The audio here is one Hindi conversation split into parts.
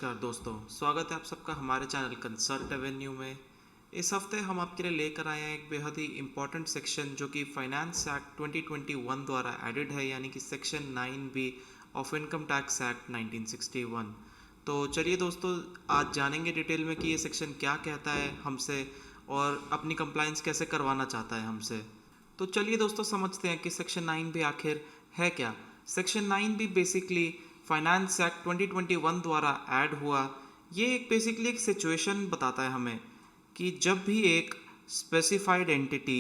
नमस्कार दोस्तों, स्वागत है आप सबका हमारे चैनल कंसल्ट एवेन्यू में। इस हफ्ते हम आपके लिए लेकर आए हैं एक बेहद ही इम्पॉर्टेंट सेक्शन जो कि फाइनेंस एक्ट 2021 द्वारा एडिड है, यानी कि section 9B of income tax act 1961। तो चलिए दोस्तों, आज जानेंगे डिटेल में कि ये सेक्शन क्या कहता है हमसे और अपनी कंप्लाइंस कैसे करवाना चाहता है हमसे। तो चलिए दोस्तों, समझते हैं कि सेक्शन 9B आखिर है क्या। Section 9B basically finance act 2021 द्वारा ऐड हुआ। ये एक बेसिकली एक सिचुएशन बताता है हमें कि जब भी एक स्पेसिफाइड एंटिटी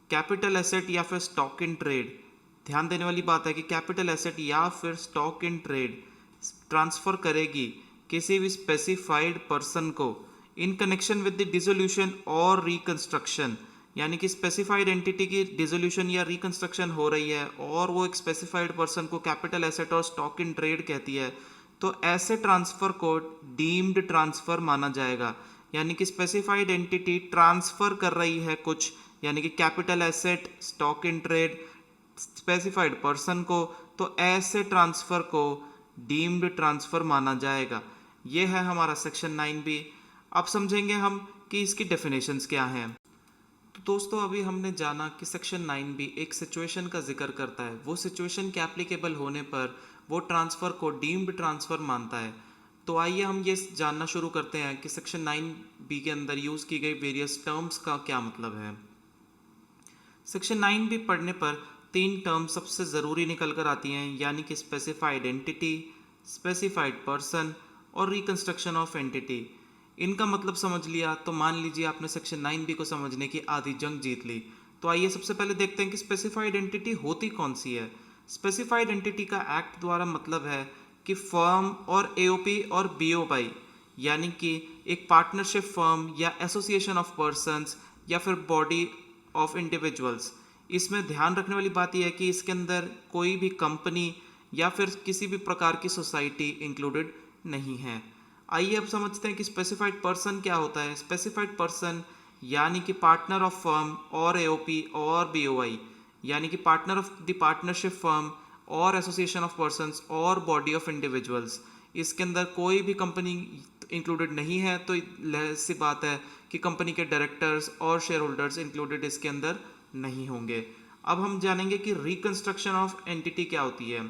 कैपिटल एसेट या फिर स्टॉक इन ट्रेड, ध्यान देने वाली बात है कि कैपिटल एसेट या फिर स्टॉक इन ट्रेड ट्रांसफर करेगी किसी भी स्पेसिफाइड पर्सन को इन कनेक्शन विद द डिसोल्यूशन और रिकंस्ट्रक्शन, यानी कि स्पेसिफाइड एंटिटी की डिसोल्यूशन या रिकंस्ट्रक्शन हो रही है और वो एक स्पेसिफाइड पर्सन को कैपिटल एसेट और स्टॉक इन ट्रेड कहती है, तो ऐसे ट्रांसफर को डीम्ड ट्रांसफर माना जाएगा। यानी कि स्पेसिफाइड एंटिटी ट्रांसफर कर रही है कुछ, यानी कि capital asset, stock in trade specified person को, तो ऐसे ट्रांसफर को डीम्ड ट्रांसफर माना जाएगा। ये है हमारा सेक्शन 9B। अब समझेंगे हम कि इसकी डेफिनेशंस क्या हैं। तो दोस्तों, अभी हमने जाना कि सेक्शन 9B एक सिचुएशन का जिक्र करता है। वो सिचुएशन के एप्लीकेबल होने पर वो ट्रांसफ़र को डीम्ड ट्रांसफ़र मानता है। तो आइए हम ये जानना शुरू करते हैं कि सेक्शन 9B के अंदर यूज़ की गई वेरियस टर्म्स का क्या मतलब है। सेक्शन 9B पढ़ने पर 3 टर्म सबसे ज़रूरी निकल कर आती हैं, यानी कि स्पेसिफाइड एंटिटी, स्पेसिफाइड पर्सन और रिकंस्ट्रक्शन ऑफ एंटिटी। इनका मतलब समझ लिया तो मान लीजिए आपने सेक्शन 9B को समझने की आधी जंग जीत ली। तो आइए सबसे पहले देखते हैं कि स्पेसिफाइड एंटिटी होती कौन सी है। स्पेसिफाइड एंटिटी का एक्ट द्वारा मतलब है कि फर्म और एओपी और बीओवाई, यानी कि एक पार्टनरशिप फर्म या एसोसिएशन ऑफ पर्संस या फिर बॉडी ऑफ इंडिविजुअल्स। इसमें ध्यान रखने वाली बात यह है कि इसके अंदर कोई भी कंपनी या फिर किसी भी प्रकार की सोसाइटी इंक्लूडेड नहीं है। आइए अब समझते हैं कि स्पेसिफाइड पर्सन क्या होता है। स्पेसिफाइड पर्सन यानी कि पार्टनर ऑफ फर्म और एओपी और बीओआई, यानी कि partner of the partnership firm और एसोसिएशन ऑफ पर्संस और बॉडी ऑफ इंडिविजुअल्स। इसके अंदर कोई भी कंपनी इंक्लूडेड नहीं है, तो सी बात है कि कंपनी के डायरेक्टर्स और शेयर होल्डर्स इंक्लूडेड इसके अंदर नहीं होंगे। अब हम जानेंगे कि रिकंस्ट्रक्शन ऑफ एंटिटी क्या होती है।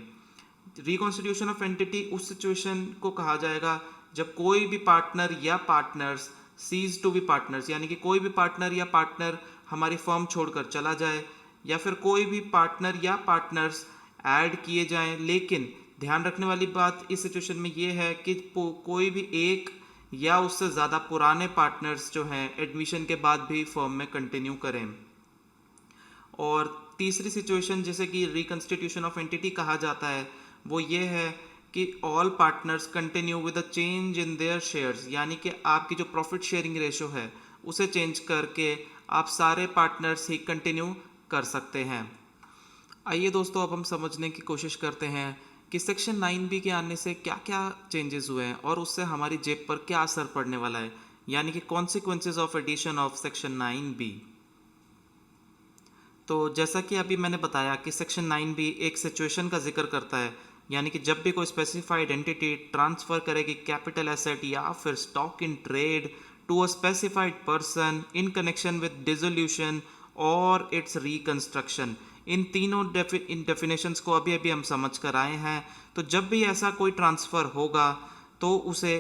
रिकॉन्स्टिट्यूशन ऑफ एंटिटी उस सिचुएशन को कहा जाएगा जब कोई भी पार्टनर या partners cease to be partners, यानी कि कोई भी पार्टनर या पार्टनर हमारी फर्म छोड़कर चला जाए, या फिर कोई भी पार्टनर या पार्टनर्स ऐड किए जाएं। लेकिन ध्यान रखने वाली बात इस सिचुएशन में ये है कि कोई भी एक या उससे ज़्यादा पुराने पार्टनर्स जो हैं एडमिशन के बाद भी फर्म में कंटिन्यू करें। और तीसरी सिचुएशन जिसे कि रिकंस्टिट्यूशन ऑफ एंटिटी कहा जाता है, वो ये है कि all partners continue with a change in their shares, यानी कि आपकी जो प्रॉफिट शेयरिंग रेशो है उसे चेंज करके आप सारे पार्टनर्स ही कंटिन्यू कर सकते हैं। आइए दोस्तों, अब हम समझने की कोशिश करते हैं कि सेक्शन 9B के आने से क्या क्या चेंजेस हुए हैं और उससे हमारी जेब पर क्या असर पड़ने वाला है, यानी कि consequences of addition of section 9B। तो जैसा कि अभी मैंने बताया कि सेक्शन 9B एक सिचुएशन का जिक्र करता है, यानी कि जब भी कोई स्पेसिफाइड एंटिटी ट्रांसफर करेगी कैपिटल एसेट या फिर stock in trade to a specified person in connection with dissolution और इट्स रिकंस्ट्रक्शन। इन तीनों डेफिनेशंस को अभी अभी हम समझ कर आए हैं। तो जब भी ऐसा कोई ट्रांसफ़र होगा तो उसे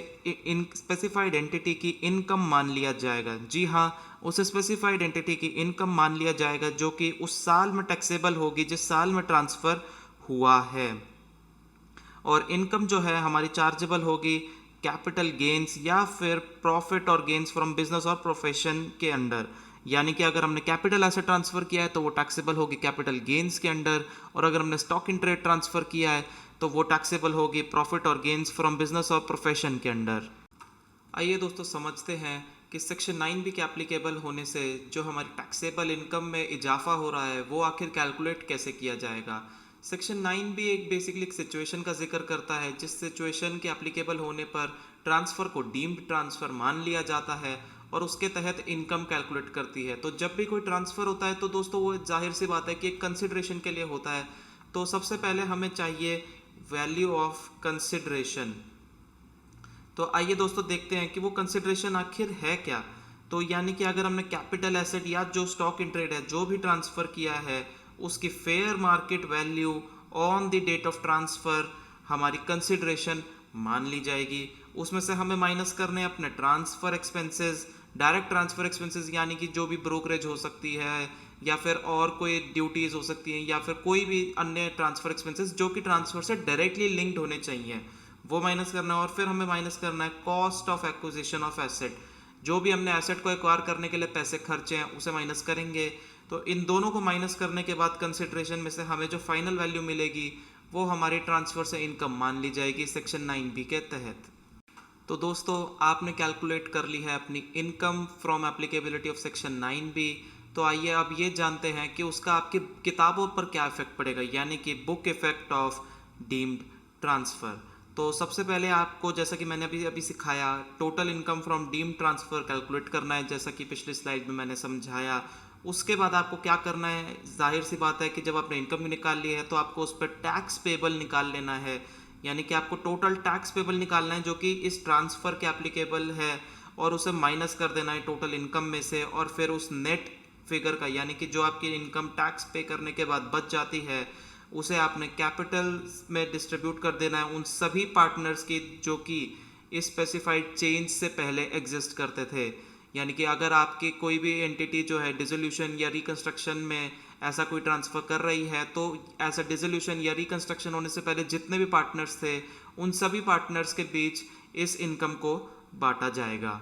इन स्पेसिफाइड एंटिटी की इनकम मान लिया जाएगा। जी हाँ, उसे स्पेसिफाइड एंटिटी की इनकम मान लिया जाएगा जो कि उस साल में टैक्सेबल होगी जिस साल में ट्रांसफ़र हुआ है। और इनकम जो है हमारी चार्जेबल होगी कैपिटल गेन्स या फिर प्रॉफिट और गेन्स फ्रॉम बिजनेस और प्रोफेशन के अंडर। यानी कि अगर हमने कैपिटल एसेट ट्रांसफ़र किया है तो वो टैक्सेबल होगी कैपिटल गेन्स के अंडर, और अगर हमने स्टॉक इन ट्रेड ट्रांसफ़र किया है तो वो टैक्सेबल होगी प्रॉफिट और गेन्स फ्रॉम बिजनेस और प्रोफेशन के अंडर। आइए दोस्तों, समझते हैं कि सेक्शन 9B के एप्लीकेबल होने से जो हमारी टैक्सेबल इनकम में इजाफा हो रहा है वो आखिर कैलकुलेट कैसे किया जाएगा। सेक्शन 9B एक बेसिकली एक सिचुएशन का जिक्र करता है जिस सिचुएशन के एप्लीकेबल होने पर ट्रांसफ़र को डीम्ड ट्रांसफ़र मान लिया जाता है और उसके तहत इनकम कैलकुलेट करती है। तो जब भी कोई ट्रांसफ़र होता है तो दोस्तों वो जाहिर सी बात है कि एक कंसिडरेशन के लिए होता है। तो सबसे पहले हमें चाहिए वैल्यू ऑफ कंसिडरेशन। तो आइए दोस्तों देखते हैं कि वो कंसिडरेशन आखिर है क्या। तो यानी कि अगर हमने कैपिटल एसेट या जो स्टॉक इन ट्रेड है जो भी ट्रांसफर किया है उसकी fair market value on the date of transfer हमारी कंसिडरेशन मान ली जाएगी। उसमें से हमें माइनस करने अपने transfer expenses, direct transfer expenses यानी कि जो भी ब्रोकरेज हो सकती है या फिर और कोई ड्यूटीज हो सकती हैं या फिर कोई भी अन्य ट्रांसफर एक्सपेंसेस जो कि ट्रांसफर से डायरेक्टली लिंक्ड होने चाहिए, वो माइनस करना है। और फिर हमें माइनस करना है cost of acquisition of asset, जो भी हमने एसेट को एक्वायर करने के लिए पैसे खर्चे हैं उसे माइनस करेंगे। तो इन दोनों को माइनस करने के बाद कंसिडरेशन में से हमें जो फाइनल वैल्यू मिलेगी वो हमारी ट्रांसफर से इनकम मान ली जाएगी सेक्शन 9B के तहत। तो दोस्तों आपने कैलकुलेट कर ली है अपनी income from applicability of section 9B। तो आइए अब ये जानते हैं कि उसका आपकी किताबों पर क्या इफेक्ट पड़ेगा, यानी कि book effect of deemed transfer. तो सबसे पहले आपको जैसा कि मैंने अभी अभी सिखाया total income from deemed transfer calculate करना है, जैसा कि पिछली स्लाइड में मैंने समझाया। उसके बाद आपको क्या करना है, जाहिर सी बात है कि जब आपने इनकम निकाल ली है तो आपको उस पर टैक्स पेबल निकाल लेना है, यानी कि आपको टोटल टैक्स पेबल निकालना है जो कि इस ट्रांसफर के एप्लीकेबल है और उसे माइनस कर देना है टोटल इनकम में से। और फिर उस नेट फिगर का यानी कि जो आपकी इनकम टैक्स पे करने के बाद बच जाती है उसे आपने कैपिटल में डिस्ट्रीब्यूट कर देना है उन सभी पार्टनर्स की जो कि स्पेसिफाइड चेंज से पहले एग्जिस्ट करते थे। यानी कि अगर आपकी कोई भी एंटिटी जो है डिसोल्यूशन या रिकंस्ट्रक्शन में ऐसा कोई ट्रांसफर कर रही है तो ऐसा डिसोल्यूशन या रिकंस्ट्रक्शन होने से पहले जितने भी पार्टनर्स थे उन सभी पार्टनर्स के बीच इस इनकम को बांटा जाएगा।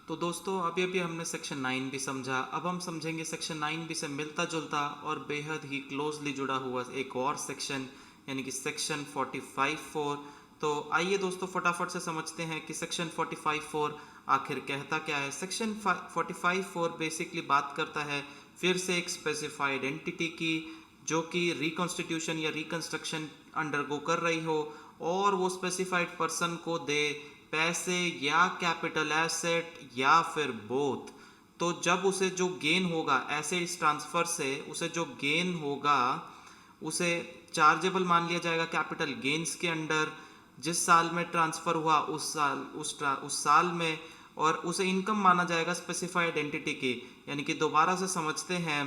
तो दोस्तों अभी अभी हमने सेक्शन 9 भी समझा, अब हम समझेंगे सेक्शन 9 भी से मिलता जुलता और बेहद ही क्लोजली जुड़ा हुआ एक और सेक्शन यानी कि सेक्शन 45(4). तो आइए दोस्तों फटाफट से समझते हैं कि सेक्शन 45(4) आखिर कहता क्या है। सेक्शन 45(4) बेसिकली बात करता है फिर से एक स्पेसिफाइड एंटिटी की जो कि रिकॉन्स्टिट्यूशन या रिकंस्ट्रक्शन अंडरगो कर रही हो और वो स्पेसिफाइड पर्सन को दे पैसे या कैपिटल एसेट या फिर बोथ। तो जब उसे जो गेन होगा ऐसे इस ट्रांसफर से उसे जो गेन होगा उसे चार्जेबल मान लिया जाएगा कैपिटल गेन्स के अंडर, जिस साल में ट्रांसफर हुआ उस साल में, और उसे इनकम माना जाएगा स्पेसिफाइड एंटिटी की। यानी कि दोबारा से समझते हैं,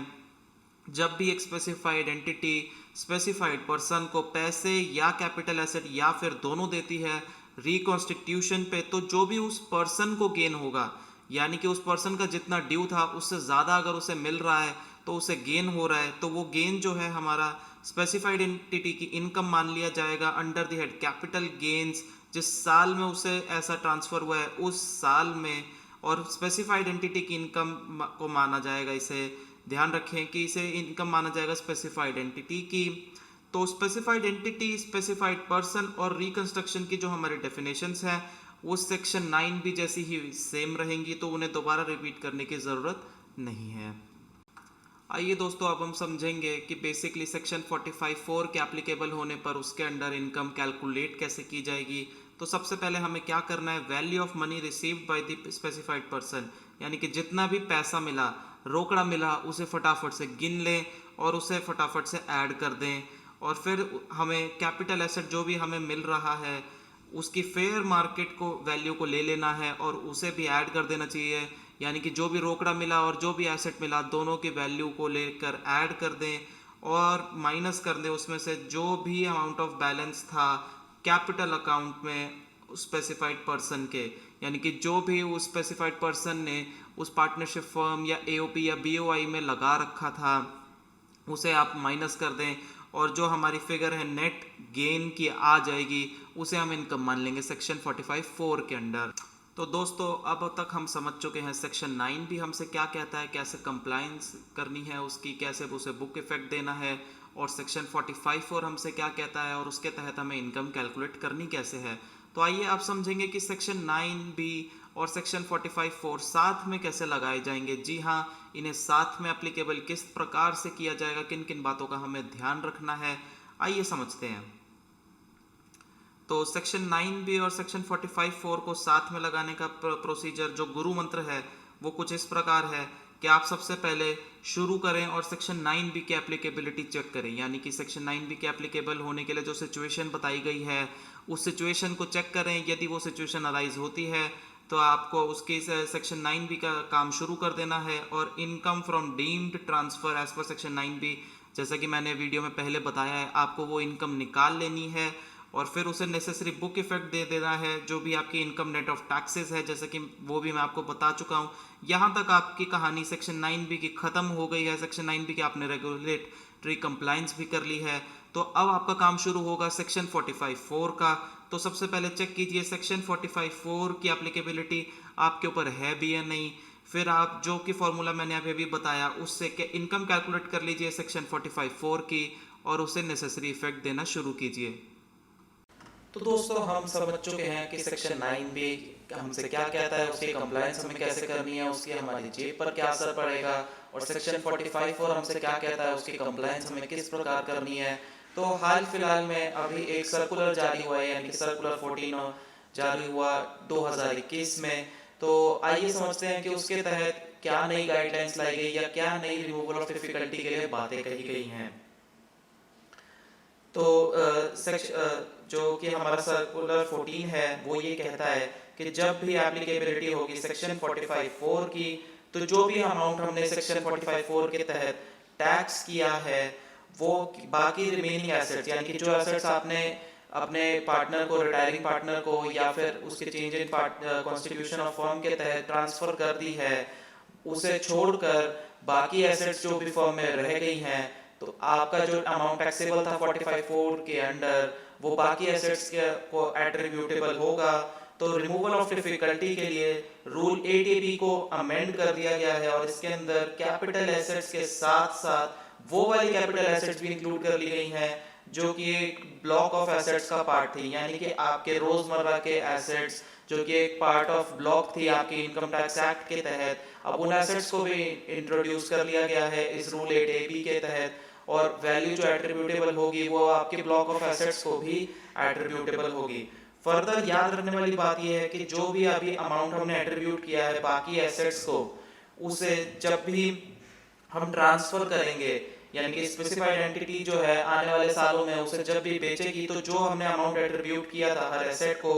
जब भी एक स्पेसिफाइड एंटिटी स्पेसिफाइड पर्सन को पैसे या कैपिटल एसेट या फिर दोनों देती है रिकॉन्स्टिट्यूशन पे, तो जो भी उस पर्सन को गेन होगा यानी कि उस पर्सन का जितना ड्यू था उससे ज़्यादा अगर उसे मिल रहा है तो उसे गेन हो रहा है, तो वो गेन जो है हमारा स्पेसिफाइड एंटिटी की इनकम मान लिया जाएगा under the head capital gains. जिस साल में उसे ऐसा ट्रांसफर हुआ है उस साल में, और स्पेसिफाइड एंटिटी की इनकम को माना जाएगा, इसे ध्यान रखें कि इसे इनकम माना जाएगा स्पेसिफाइड एंटिटी की। तो स्पेसिफाइड एंटिटी, स्पेसिफाइड पर्सन और रिकंस्ट्रक्शन की जो हमारी डेफिनेशंस हैं वो सेक्शन 9 भी जैसी ही सेम रहेंगी, तो उन्हें दोबारा रिपीट करने की ज़रूरत नहीं है। आइए दोस्तों अब हम समझेंगे कि बेसिकली सेक्शन 45(4) के एप्लीकेबल होने पर उसके अंडर इनकम कैलकुलेट कैसे की जाएगी। तो सबसे पहले हमें क्या करना है, value of money received by the specified person, यानी कि जितना भी पैसा मिला, रोकड़ा मिला, उसे फटाफट से गिन लें और उसे फटाफट से ऐड कर दें। और फिर हमें कैपिटल एसेट जो भी हमें मिल रहा है उसकी फेयर मार्केट को वैल्यू को ले लेना है और उसे भी ऐड कर देना चाहिए। यानी कि जो भी रोकड़ा मिला और जो भी एसेट मिला दोनों की वैल्यू को लेकर ऐड कर दें और माइनस कर दें उसमें से जो भी अमाउंट ऑफ बैलेंस था कैपिटल अकाउंट में स्पेसिफाइड पर्सन के, यानी कि जो भी उस स्पेसिफाइड पर्सन ने उस पार्टनरशिप फर्म या एओपी या बीओआई में लगा रखा था उसे आप माइनस कर दें और जो हमारी फिगर है नेट गेन की आ जाएगी उसे हम इनकम मान लेंगे सेक्शन 45(4) के अंडर। तो दोस्तों अब तक हम समझ चुके हैं सेक्शन 9 भी हमसे क्या कहता है, कैसे कंप्लायंस करनी है उसकी, कैसे उसे बुक इफेक्ट देना है, और सेक्शन 45(4) हमसे क्या कहता है और उसके तहत हमें इनकम कैलकुलेट करनी कैसे है। तो आइए आप समझेंगे कि सेक्शन 9B और सेक्शन 45(4) साथ में कैसे लगाए जाएंगे। जी हाँ, इन्हें साथ में एप्लीकेबल किस प्रकार से किया जाएगा, किन किन बातों का हमें ध्यान रखना है, आइए समझते हैं। तो सेक्शन 9B और सेक्शन 45(4) को साथ में लगाने का प्रोसीजर जो गुरु मंत्र है वो कुछ इस प्रकार है कि आप सबसे पहले शुरू करें और सेक्शन 9B की एप्लीकेबिलिटी चेक करें, यानी कि सेक्शन 9B के एप्लीकेबल होने के लिए जो सिचुएशन बताई गई है उस सिचुएशन को चेक करें। यदि वो सिचुएशन अराइज होती है तो आपको उसके सेक्शन 9B का काम शुरू कर देना है। और income from deemed transfer as per section 9B, जैसा कि मैंने वीडियो में पहले बताया है, आपको वो इनकम निकाल लेनी है और फिर उसे नेसेसरी बुक इफेक्ट दे देना है, जो भी आपकी इनकम नेट ऑफ टैक्सेस है, जैसे कि वो भी मैं आपको बता चुका हूँ। यहाँ तक आपकी कहानी सेक्शन 9B की ख़त्म हो गई है। सेक्शन 9B की आपने रेगुलेटरी कंप्लाइंस भी कर ली है। तो अब आपका काम शुरू होगा सेक्शन 45(4) का। तो सबसे पहले चेक कीजिए सेक्शन 45(4) की एप्लीकेबिलिटी आपके ऊपर है भी या नहीं। फिर आप जो कि फॉर्मूला मैंने अभी बताया उससे इनकम कैलकुलेट कर लीजिए सेक्शन 45(4) की और उसे नेसेसरी इफेक्ट देना शुरू कीजिए। तो दोस्तों हम समझ चुके हैं कि सेक्शन 9B हमसे क्या कहता है, उसकी कंप्लायंस हमें कैसे करनी है, उसकी हमारी जेब पर क्या असर पड़ेगा, और सेक्शन 45(4) हमसे क्या कहता है, उसकी कंप्लायंस हमें किस प्रकार करनी है। तो हाल फिलहाल में अभी एक सर्कुलर जारी हुआ है, यानी कि सर्कुलर 14 जारी हुआ 2021 में। तो आइए समझते हैं कि उसके तहत क्या नई गाइडलाइंस लाई गई या क्या नई रिमूवल ऑफ डिफिकल्टी के लिए बातें कही गई हैं। तो जो कि हमारा सर्कुलर 14 है वो ये कहता है कि जब भी एप्लीकेबिलिटी होगी सेक्शन 45(4) की, तो जो भी अमाउंट हमने सेक्शन 45(4) के तहत टैक्स किया है वो बाकी रिमेनिंग एसेट्स, यानी कि जो एसेट्स आपने अपने पार्टनर को, रिटायरिंग पार्टनर को या फिर उसके change in constitution of firm के तहत ट्रांसफर कर दी है, उसे छोड़कर बाकी एसेट्स जो भी फर्म में रह गई हैं, तो आपका जो अमाउंट टैक्सेबल था 45(4) के अंडर, वो बाकी एसेट्स को एट्रीब्यूटेबल होगा। तो रिमूवल ऑफ डिफिकल्टी के लिए रूल 8AB को अमेंड कर दिया गया है और इसके अंदर कैपिटल एसेट्स के साथ साथ वो वाली कैपिटल एसेट्स भी इंक्लूड कर ली गई हैं जो कि एक ब्लॉक ऑफ एसेट्स का पार्ट थी, यानी कि आपके रोजमर्रा के एसेट्स जो कि एक पार्ट ऑफ ब्लॉक थी आपकी इनकम टैक्स एक्ट के तहत। अब उन एसेट्स को भी इंट्रोड्यूस कर लिया गया है इस रूल 8AB के तहत, और वैल्यू जो एट्रीब्यूटेबल होगी वो आपके ब्लॉक ऑफ एसेट्स को भी एट्रीब्यूटेबल होगी। फर्दर याद रखने वाली बात यह है कि जो भी अभी अमाउंट हमने एट्रीब्यूट किया है बाकी एसेट्स को, उसे जब भी हम ट्रांसफर करेंगे, यानी कि स्पेसिफाइड एंटिटी जो है आने वाले सालों में उसे जब भी बेचेगी, तो जो हमने अमाउंट एट्रीब्यूट किया था हर एसेट को,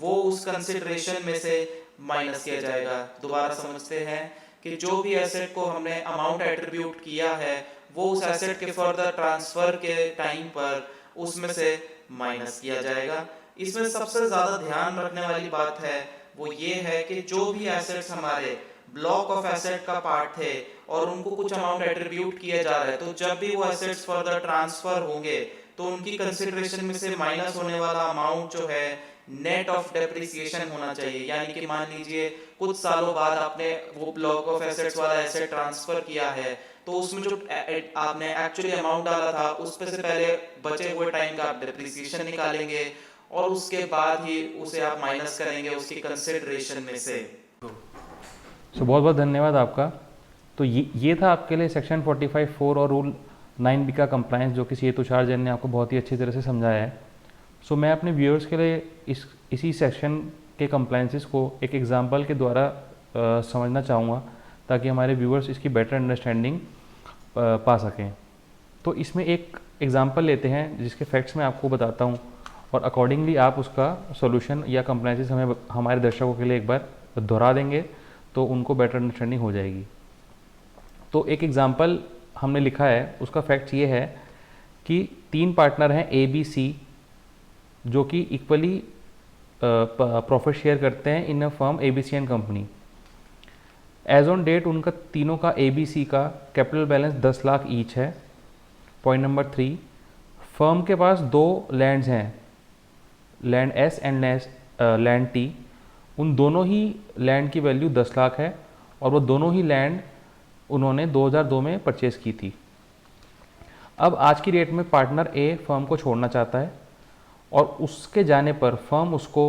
वो उस कंसिडरेशन में से माइनस किया जाएगा। दोबारा समझते हैं कि जो भी एसेट को हमने अमाउंट एट्रीब्यूट किया है वो उस एसेट के फर्दर ट्रांसफर के टाइम पर उसमें से माइनस किया जाएगा। इसमें सबसे ज्यादा ध्यान रखने वाली बात है वो ये है कि जो भी एसेट्स हमारे ब्लॉक ऑफ एसेट का पार्ट थे और उनको कुछ अमाउंट एट्रीब्यूट किया जा रहा है, तो जब भी वो एसेट्स फर्दर ट्रांसफर होंगे तो उनकी कंसिडरेशन में से माइनस होने वाला अमाउंट जो है नेट ऑफ डेप्रिसिएशन होना चाहिए। यानी कि मान लीजिए कुछ सालों बाद आपने वो ब्लॉक ऑफ एसेट्स वाला एसेट ट्रांसफर किया है, तो उसमें जो आपने एक्चुअली अमाउंट डाला था उस पे से पहले बचे हुए टाइम का आप डेप्रिसिएशन निकालेंगे और उसके बाद ही उसे आप माइनस करेंगे उसकी कंसिडरेशन में से। बहुत बहुत धन्यवाद आपका। तो ये था आपके लिए सेक्शन 45(4) और रूल 9B का कंप्लायंस, जो कि सीए तुषार जैन ने आपको बहुत ही अच्छी तरह से समझाया है। मैं अपने व्यूअर्स के लिए इसी सेक्शन के कंप्लायंसेस को एक एग्जांपल के द्वारा समझना चाहूँगा, ताकि हमारे व्यूअर्स इसकी बेटर अंडरस्टैंडिंग पा सकें। तो इसमें एक एग्जांपल लेते हैं जिसके फैक्ट्स मैं आपको बताता हूँ और अकॉर्डिंगली आप उसका सॉल्यूशन या कंप्लायंसेस हमारे दर्शकों के लिए एक बार दोहरा देंगे तो उनको बेटर अंडरस्टैंडिंग हो जाएगी। तो एक एग्जांपल हमने लिखा है, उसका फैक्ट ये है कि 3 पार्टनर हैं ABC, जो कि इक्वली प्रॉफिट शेयर करते हैं in a firm ABC and company. As on date उनका तीनों का ABC का कैपिटल बैलेंस 10 लाख ईच है। पॉइंट नंबर 3, फर्म के पास 2 लैंड्स हैं, land S and land T। उन दोनों ही लैंड की वैल्यू 10 लाख है और वो दोनों ही लैंड उन्होंने 2002 में परचेज़ की थी। अब आज की डेट में पार्टनर A फर्म को छोड़ना चाहता है और उसके जाने पर फर्म उसको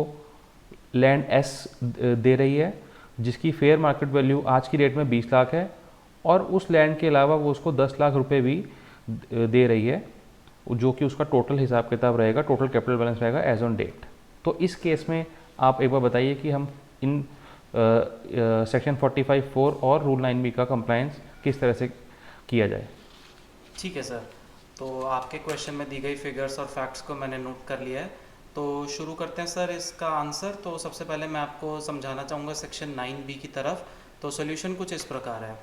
लैंड S दे रही है, जिसकी फेयर मार्केट वैल्यू आज की डेट में 20 लाख है, और उस लैंड के अलावा वो उसको 10 लाख रुपए भी दे रही है, जो कि उसका टोटल हिसाब किताब रहेगा, टोटल कैपिटल बैलेंस रहेगा एज ऑन डेट। तो इस केस में आप एक बार बताइए कि हम इन सेक्शन 45(4) और रूल 9B का कंप्लायंस किस तरह से किया जाए। ठीक है सर, तो आपके क्वेश्चन में दी गई फिगर्स और फैक्ट्स को मैंने नोट कर लिया है। तो शुरू करते हैं सर इसका आंसर। तो सबसे पहले मैं आपको समझाना चाहूँगा सेक्शन 9B की तरफ। तो सॉल्यूशन कुछ इस प्रकार है।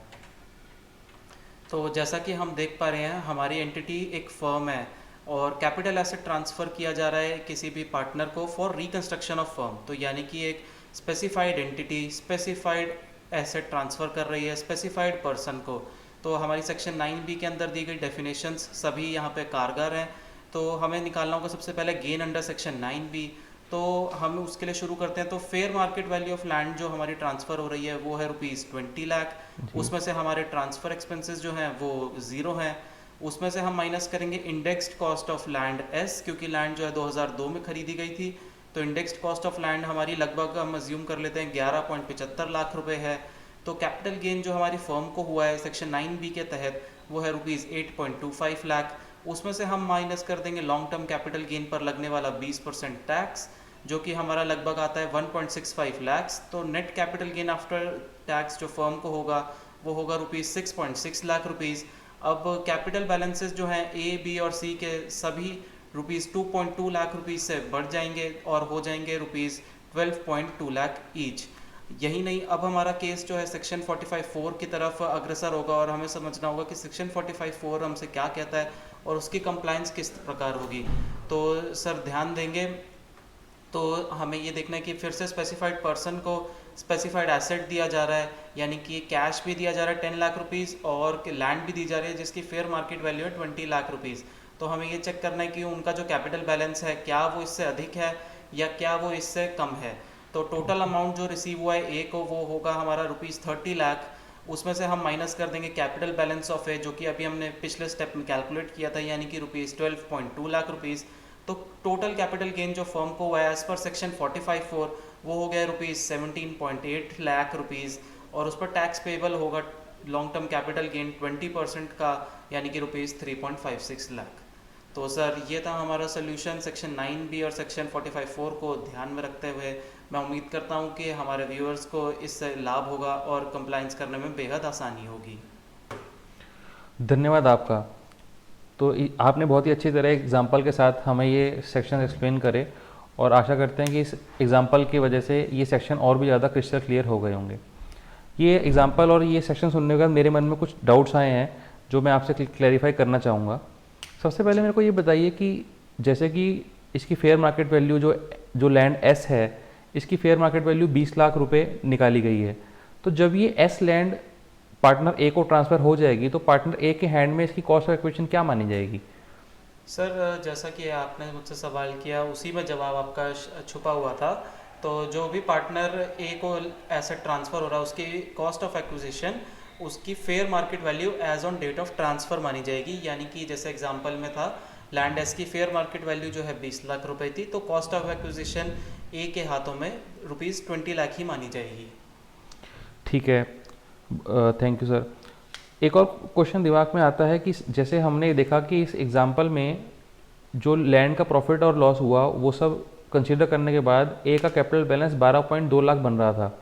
तो जैसा कि हम देख पा रहे हैं, हमारी एंटिटी एक फर्म है और कैपिटल एसेट ट्रांसफ़र किया जा रहा है किसी भी पार्टनर को फॉर रिकंस्ट्रक्शन ऑफ फर्म। तो यानी कि एक specified entity specified asset transfer कर रही है स्पेसिफाइड पर्सन को। तो हमारी सेक्शन 9B के अंदर दी गई डेफिनेशंस सभी यहाँ पे कारगर हैं। तो हमें निकालना होगा सबसे पहले गेन अंडर सेक्शन 9B। तो हम उसके लिए शुरू करते हैं। तो fair market value of land जो हमारी ट्रांसफ़र हो रही है वो है ₹20 लाख। उसमें से हमारे ट्रांसफ़र एक्सपेंसेस जो हैं वो 0 हैं। उसमें से हम माइनस करेंगे indexed cost of land S, क्योंकि लैंड जो है 2002 में खरीदी गई थी। तो इंडेक्स्ड कॉस्ट ऑफ लैंड हमारी लगभग हम अज्यूम कर लेते हैं 11.75 लाख रुपए है। तो कैपिटल गेन जो हमारी फर्म को हुआ है सेक्शन 9B के तहत वो है ₹8.25 लाख। उसमें से हम माइनस कर देंगे लॉन्ग टर्म कैपिटल गेन पर लगने वाला 20% टैक्स, जो कि हमारा लगभग आता है 1.65 लाख। तो net capital gain after tax जो फर्म को होगा वो होगा ₹6.6 लाख रुपीज़। अब कैपिटल बैलेंसेस जो हैं A, B और C के सभी ₹2.2 लाख रुपीज़ से बढ़ जाएंगे और हो जाएंगे ₹12.2 लाख ईच। यही नहीं, अब हमारा केस जो है सेक्शन 45(4) की तरफ अग्रसर होगा और हमें समझना होगा कि सेक्शन 45(4) हमसे क्या कहता है और उसकी कंप्लायंस किस प्रकार होगी। तो सर ध्यान देंगे तो हमें ये देखना है कि फिर से स्पेसिफाइड पर्सन को स्पेसिफाइड एसेट दिया जा रहा है, यानी कि कैश भी दिया जा रहा है 10 लाख रुपीज़ और लैंड भी दी जा रही है जिसकी फेयर मार्केट वैल्यू है 20 लाख रुपीज़। तो हमें ये चेक करना है कि उनका जो कैपिटल बैलेंस है क्या वो इससे अधिक है या क्या वो इससे कम है। तो टोटल अमाउंट जो रिसीव हुआ है A को वो होगा हमारा ₹30 लाख। उसमें से हम माइनस कर देंगे कैपिटल बैलेंस ऑफ A, जो कि अभी हमने पिछले स्टेप में कैलकुलेट किया था, यानी कि ₹12.2 लाख रुपीज़। तो टोटल कैपिटल गेन जो फर्म को हुआ है एज पर सेक्शन 45(4) वो हो गया ₹17.8 लाख रुपीज़ और उस पर टैक्स पेबल होगा लॉन्ग टर्म कैपिटल गेन 20% का, यानी कि ₹3.56 लाख। तो सर ये था हमारा सोल्यूशन सेक्शन 9B और सेक्शन 45(4) को ध्यान में रखते हुए। मैं उम्मीद करता हूँ कि हमारे व्यूअर्स को इससे लाभ होगा और कंप्लायंस करने में बेहद आसानी होगी। धन्यवाद आपका। तो आपने बहुत ही अच्छी तरह एग्जाम्पल के साथ हमें ये सेक्शन एक्सप्लेन करे और आशा करते हैं कि इस एग्जाम्पल की वजह से ये सेक्शन और भी ज़्यादा क्रिस्टल क्लियर हो गए होंगे। ये एग्जाम्पल और ये सेक्शन सुनने के बाद मेरे मन में कुछ डाउट्स आए हैं जो मैं आपसे क्लैरिफाई करना चाहूँगा। सबसे पहले मेरे को ये बताइए कि जैसे कि इसकी फेयर मार्केट वैल्यू जो लैंड S है, इसकी फेयर मार्केट वैल्यू 20 लाख रुपए निकाली गई है। तो जब ये S लैंड पार्टनर A को ट्रांसफ़र हो जाएगी तो पार्टनर A के हैंड में इसकी कॉस्ट ऑफ एक्विजिशन क्या मानी जाएगी? सर जैसा कि आपने मुझसे सवाल किया उसी में जवाब आपका छुपा हुआ था। तो जो भी पार्टनर A को एसेट ट्रांसफ़र हो रहा है उसकी कॉस्ट ऑफ एक्विजिशन उसकी fair market value as on date of transfer मानी जाएगी। यानी कि जैसे एग्जांपल में था लैंड S की फेयर मार्केट वैल्यू जो है 20 लाख रुपए थी, तो कॉस्ट ऑफ एक्विजिशन A के हाथों में ₹20 लाख ही मानी जाएगी। ठीक है, थैंक यू सर। एक और क्वेश्चन दिमाग में आता है कि जैसे हमने देखा कि इस एग्जांपल में जो लैंड का प्रॉफिट और लॉस हुआ वो सब कंसीडर करने के बाद A का कैपिटल बैलेंस 12.2 लाख बन रहा था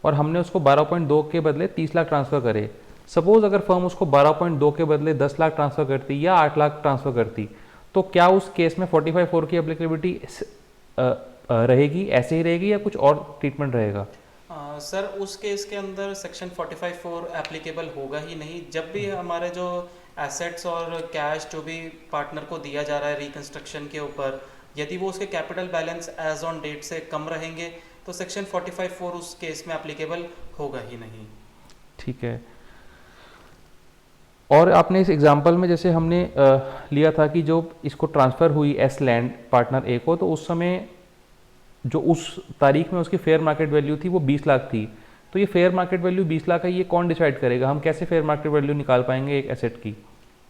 और हमने उसको 12.2 के बदले 30 लाख ट्रांसफ़र करे। सपोज़ अगर फर्म उसको 12.2 के बदले 10 लाख ट्रांसफ़र करती या 8 लाख ट्रांसफ़र करती, तो क्या उस केस में 45(4) की एप्लीकेबिलिटी रहेगी, ऐसे ही रहेगी या कुछ और ट्रीटमेंट रहेगा? सर उस केस के अंदर सेक्शन 45(4) एप्लीकेबल होगा ही नहीं। जब भी हमारे जो एसेट्स और कैश जो भी पार्टनर को दिया जा रहा है रिकंस्ट्रक्शन के ऊपर, यदि वो उसके capital balance as on date से कम रहेंगे तो सेक्शन 45(4) उस केस में एप्लीकेबल होगा ही नहीं। ठीक है। और आपने इस एग्जांपल में जैसे हमने लिया था कि जो इसको ट्रांसफ़र हुई S लैंड पार्टनर A को, तो उस समय जो उस तारीख में उसकी फेयर मार्केट वैल्यू थी वो 20 लाख थी। तो ये फेयर मार्केट वैल्यू 20 लाख है, ये कौन डिसाइड करेगा? हम कैसे फेयर मार्केट वैल्यू निकाल पाएंगे एक एसेट की?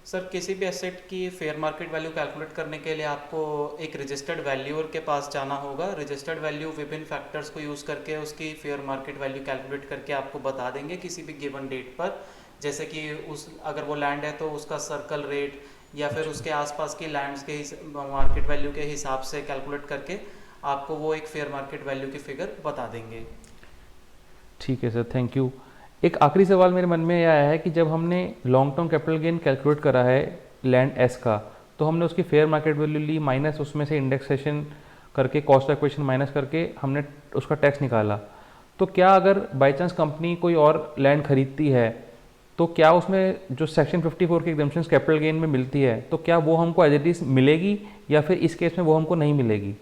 सर किसी भी एसेट की फेयर मार्केट वैल्यू कैलकुलेट करने के लिए आपको एक रजिस्टर्ड वैल्यूअर के पास जाना होगा। रजिस्टर्ड वैल्यू विभिन्न फैक्टर्स को यूज़ करके उसकी फेयर मार्केट वैल्यू कैलकुलेट करके आपको बता देंगे किसी भी गिवन डेट पर। जैसे कि अगर वो लैंड है तो उसका सर्कल रेट या फिर उसके आसपास की लैंड्स के मार्केट वैल्यू के हिसाब से कैलकुलेट करके आपको वो एक फेयर मार्केट वैल्यू की फिगर बता देंगे। ठीक है सर, थैंक यू। एक आखिरी सवाल मेरे मन में ये आया है कि जब हमने long term capital gain calculate करा है लैंड एस का, तो हमने उसकी फेयर मार्केट वैल्यू ली माइनस उसमें से इंडेक्सेशन करके कॉस्ट एक्विजिशन माइनस करके हमने उसका टैक्स निकाला। तो क्या अगर बाई चांस कंपनी कोई और लैंड खरीदती है तो क्या उसमें जो सेक्शन 54 की एग्जम्पशन कैपिटल गेन में मिलती है तो क्या वो हमको एज इट इज मिलेगी या फिर इस केस में वो हमको नहीं मिलेगी?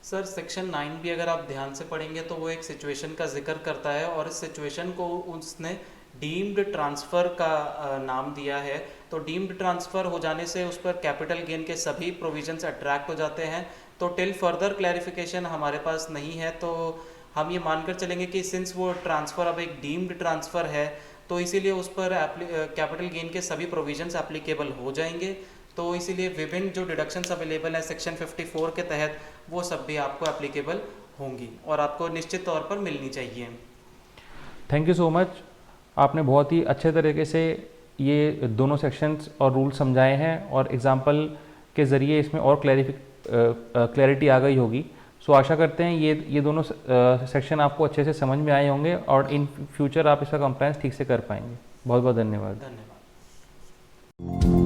सर सेक्शन 9 भी अगर आप ध्यान से पढ़ेंगे तो वो एक सिचुएशन का जिक्र करता है और इस सिचुएशन को उसने डीम्ड ट्रांसफ़र का नाम दिया है। तो डीम्ड ट्रांसफ़र हो जाने से उस पर कैपिटल गेन के सभी प्रोविजंस अट्रैक्ट हो जाते हैं। तो टिल फर्दर क्लैरिफिकेशन हमारे पास नहीं है, तो हम ये मानकर चलेंगे कि सिंस वो ट्रांसफ़र अब एक डीम्ड ट्रांसफ़र है तो इसीलिए उस पर कैपिटल गेन के सभी प्रोविजंस एप्लीकेबल हो जाएंगे। तो इसीलिए विभिन्न जो डिडक्शंस अवेलेबल है सेक्शन 54 के तहत वो सब भी आपको एप्लीकेबल होंगी और आपको निश्चित तौर पर मिलनी चाहिए। Thank you so much. आपने बहुत ही अच्छे तरीके से ये दोनों सेक्शंस और रूल समझाए हैं और एग्जांपल के ज़रिए इसमें और क्लैरिटी आ गई होगी। सो आशा करते हैं ये दोनों सेक्शन आपको अच्छे से समझ में आए होंगे और इन फ्यूचर आप इसका कंप्लायंस ठीक से कर पाएंगे। बहुत बहुत धन्यवाद। धन्यवाद।